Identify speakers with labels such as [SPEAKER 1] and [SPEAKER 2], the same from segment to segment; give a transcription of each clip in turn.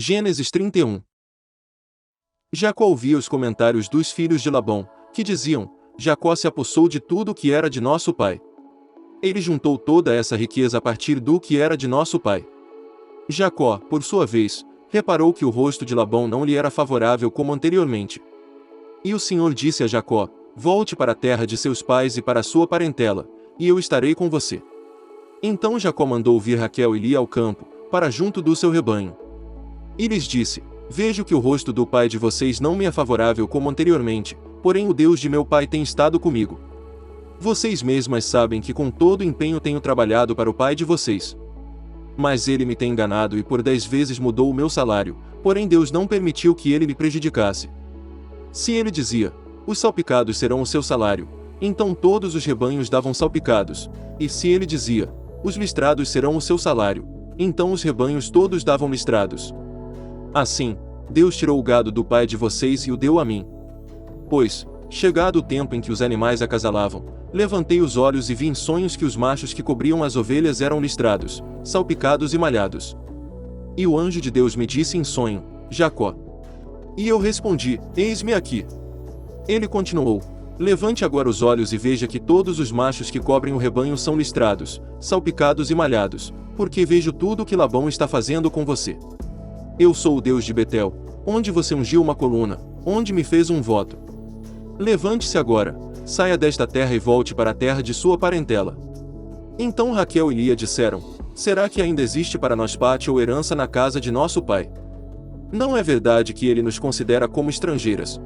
[SPEAKER 1] Gênesis 31. Jacó ouvia os comentários dos filhos de Labão, que diziam: Jacó se apossou de tudo o que era de nosso pai. Ele juntou toda essa riqueza a partir do que era de nosso pai. Jacó, por sua vez, reparou que o rosto de Labão não lhe era favorável como anteriormente. E o Senhor disse a Jacó: Volte para a terra de seus pais e para a sua parentela, e eu estarei com você. Então Jacó mandou vir Raquel e Lia ao campo, para junto do seu rebanho. E lhes disse: Vejo que o rosto do pai de vocês não me é favorável como anteriormente, porém o Deus de meu pai tem estado comigo. Vocês mesmas sabem que com todo empenho tenho trabalhado para o pai de vocês. Mas ele me tem enganado e por 10 vezes mudou o meu salário, porém Deus não permitiu que ele me prejudicasse. Se ele dizia: Os salpicados serão o seu salário, então todos os rebanhos davam salpicados, e se ele dizia: Os listrados serão o seu salário, então os rebanhos todos davam listrados. Assim, Deus tirou o gado do pai de vocês e o deu a mim. Pois, chegado o tempo em que os animais acasalavam, levantei os olhos e vi em sonhos que os machos que cobriam as ovelhas eram listrados, salpicados e malhados. E o anjo de Deus me disse em sonho: Jacó. E eu respondi: Eis-me aqui. Ele continuou: Levante agora os olhos e veja que todos os machos que cobrem o rebanho são listrados, salpicados e malhados, porque vejo tudo o que Labão está fazendo com você. Eu sou o Deus de Betel, onde você ungiu uma coluna, onde me fez um voto. Levante-se agora, saia desta terra e volte para a terra de sua parentela. Então Raquel e Lia disseram: Será que ainda existe para nós pátio ou herança na casa de nosso pai? Não é verdade que ele nos considera como estrangeiras?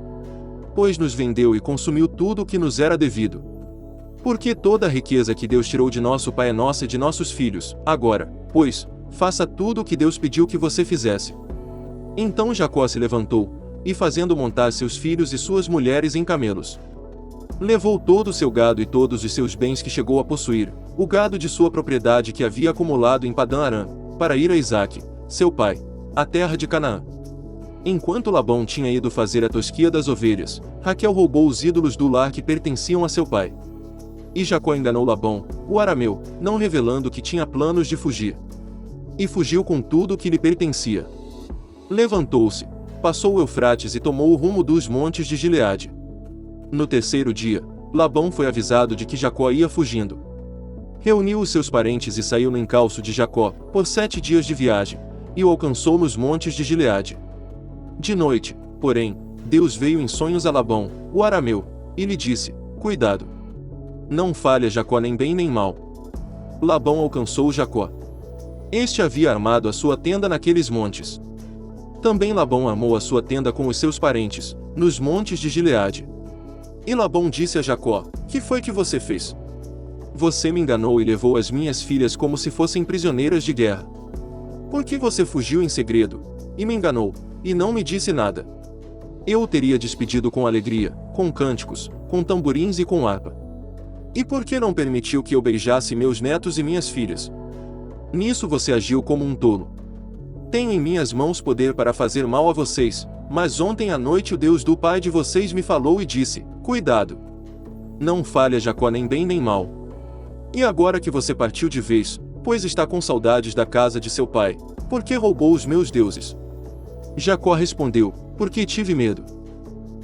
[SPEAKER 1] Pois nos vendeu e consumiu tudo o que nos era devido. Porque toda a riqueza que Deus tirou de nosso pai é nossa e de nossos filhos. Agora, pois, faça tudo o que Deus pediu que você fizesse. Então Jacó se levantou, e fazendo montar seus filhos e suas mulheres em camelos, levou todo o seu gado e todos os seus bens que chegou a possuir, o gado de sua propriedade que havia acumulado em Padã-Arã, para ir a Isaque, seu pai, à terra de Canaã. Enquanto Labão tinha ido fazer a tosquia das ovelhas, Raquel roubou os ídolos do lar que pertenciam a seu pai. E Jacó enganou Labão, o arameu, não revelando que tinha planos de fugir. E fugiu com tudo o que lhe pertencia. Levantou-se, passou o Eufrates e tomou o rumo dos montes de Gileade. No terceiro dia, Labão foi avisado de que Jacó ia fugindo. Reuniu os seus parentes e saiu no encalço de Jacó, por 7 dias de viagem, e o alcançou nos montes de Gileade. De noite, porém, Deus veio em sonhos a Labão, o arameu, e lhe disse: Cuidado! Não falha Jacó nem bem nem mal. Labão alcançou Jacó. Este havia armado a sua tenda naqueles montes. Também Labão armou a sua tenda com os seus parentes, nos montes de Gileade. E Labão disse a Jacó: Que foi que você fez? Você me enganou e levou as minhas filhas como se fossem prisioneiras de guerra. Por que você fugiu em segredo, e me enganou, e não me disse nada? Eu o teria despedido com alegria, com cânticos, com tamborins e com harpa. E por que não permitiu que eu beijasse meus netos e minhas filhas? Nisso você agiu como um tolo. Tenho em minhas mãos poder para fazer mal a vocês, mas ontem à noite o Deus do pai de vocês me falou e disse: Cuidado! Não falha Jacó nem bem nem mal. E agora que você partiu de vez, pois está com saudades da casa de seu pai, por que roubou os meus deuses? Jacó respondeu: Porque tive medo.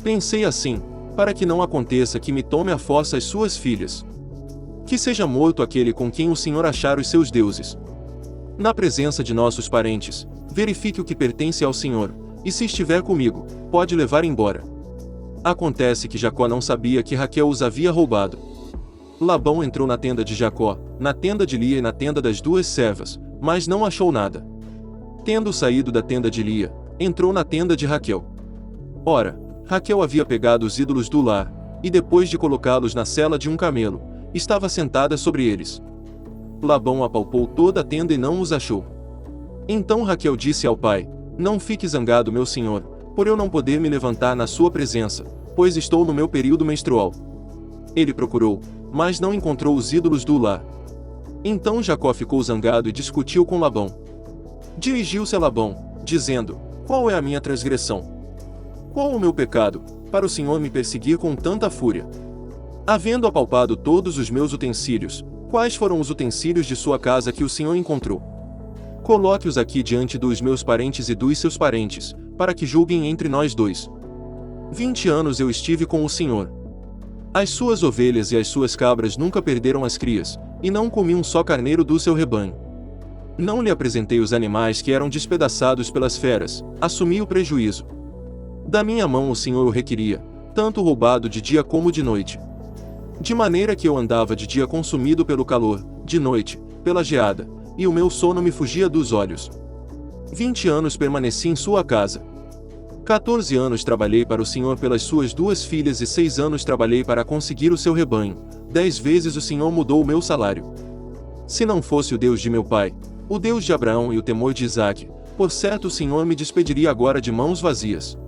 [SPEAKER 1] Pensei assim: para que não aconteça que me tome à força as suas filhas. Que seja morto aquele com quem o Senhor achar os seus deuses. Na presença de nossos parentes, verifique o que pertence ao Senhor, e se estiver comigo, pode levar embora. Acontece que Jacó não sabia que Raquel os havia roubado. Labão entrou na tenda de Jacó, na tenda de Lia e na tenda das 2 servas, mas não achou nada. Tendo saído da tenda de Lia, entrou na tenda de Raquel. Ora, Raquel havia pegado os ídolos do lar, e depois de colocá-los na sela de um camelo, estava sentada sobre eles. Labão apalpou toda a tenda e não os achou. Então Raquel disse ao pai: Não fique zangado, meu senhor, por eu não poder me levantar na sua presença, pois estou no meu período menstrual. Ele procurou, mas não encontrou os ídolos do lar. Então Jacó ficou zangado e discutiu com Labão. Dirigiu-se a Labão, dizendo: Qual é a minha transgressão? Qual o meu pecado, para o Senhor me perseguir com tanta fúria? Havendo apalpado todos os meus utensílios, quais foram os utensílios de sua casa que o Senhor encontrou? Coloque-os aqui diante dos meus parentes e dos seus parentes, para que julguem entre nós dois. 20 anos eu estive com o Senhor. As suas ovelhas e as suas cabras nunca perderam as crias, e não comi um só carneiro do seu rebanho. Não lhe apresentei os animais que eram despedaçados pelas feras, assumi o prejuízo. Da minha mão o Senhor o requeria, tanto roubado de dia como de noite. De maneira que eu andava de dia consumido pelo calor, de noite, pela geada, e o meu sono me fugia dos olhos. 20 anos permaneci em sua casa. 14 anos trabalhei para o Senhor pelas suas 2 filhas e 6 anos trabalhei para conseguir o seu rebanho. 10 vezes o Senhor mudou o meu salário. Se não fosse o Deus de meu pai, o Deus de Abraão e o temor de Isaque, por certo o Senhor me despediria agora de mãos vazias.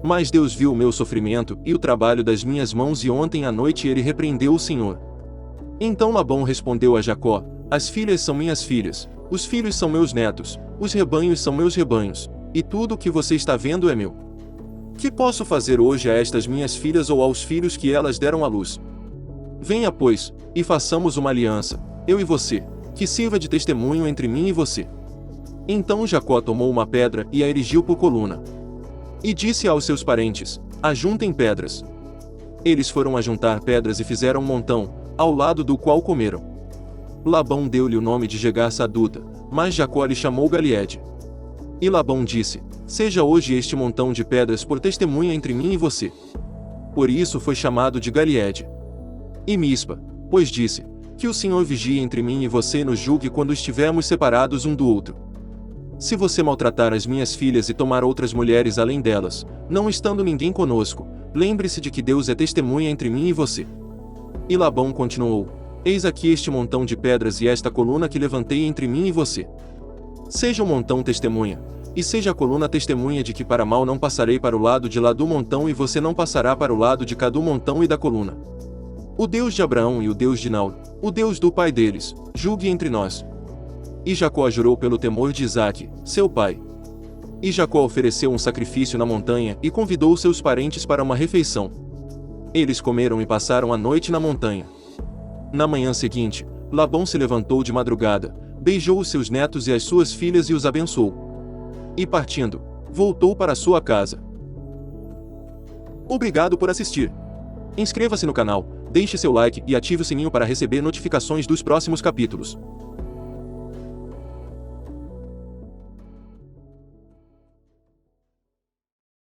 [SPEAKER 1] Mas Deus viu o meu sofrimento e o trabalho das minhas mãos e ontem à noite ele repreendeu o Senhor. Então Labão respondeu a Jacó: as filhas são minhas filhas, os filhos são meus netos, os rebanhos são meus rebanhos, e tudo o que você está vendo é meu. Que posso fazer hoje a estas minhas filhas ou aos filhos que elas deram à luz? Venha, pois, e façamos uma aliança, eu e você, que sirva de testemunho entre mim e você. Então Jacó tomou uma pedra e a erigiu por coluna. E disse aos seus parentes: ajuntem pedras. Eles foram ajuntar pedras e fizeram um montão, ao lado do qual comeram. Labão deu-lhe o nome de Jegar-Saduta, mas Jacó lhe chamou Galeede. E Labão disse: seja hoje este montão de pedras por testemunha entre mim e você. Por isso foi chamado de Galeede. E Mispa, pois disse: que o Senhor vigie entre mim e você e nos julgue quando estivermos separados um do outro. Se você maltratar as minhas filhas e tomar outras mulheres além delas, não estando ninguém conosco, lembre-se de que Deus é testemunha entre mim e você. E Labão continuou: eis aqui este montão de pedras e esta coluna que levantei entre mim e você. Seja o montão testemunha, e seja a coluna testemunha de que para mal não passarei para o lado de lá do montão e você não passará para o lado de cá do montão e da coluna. O Deus de Abraão e o Deus de Naor, o Deus do pai deles, julgue entre nós. E Jacó jurou pelo temor de Isaque, seu pai. E Jacó ofereceu um sacrifício na montanha e convidou seus parentes para uma refeição. Eles comeram e passaram a noite na montanha. Na manhã seguinte, Labão se levantou de madrugada, beijou os seus netos e as suas filhas e os abençoou. E partindo, voltou para sua casa. Obrigado por assistir. Inscreva-se no canal, deixe seu like e ative o sininho para receber notificações dos próximos capítulos.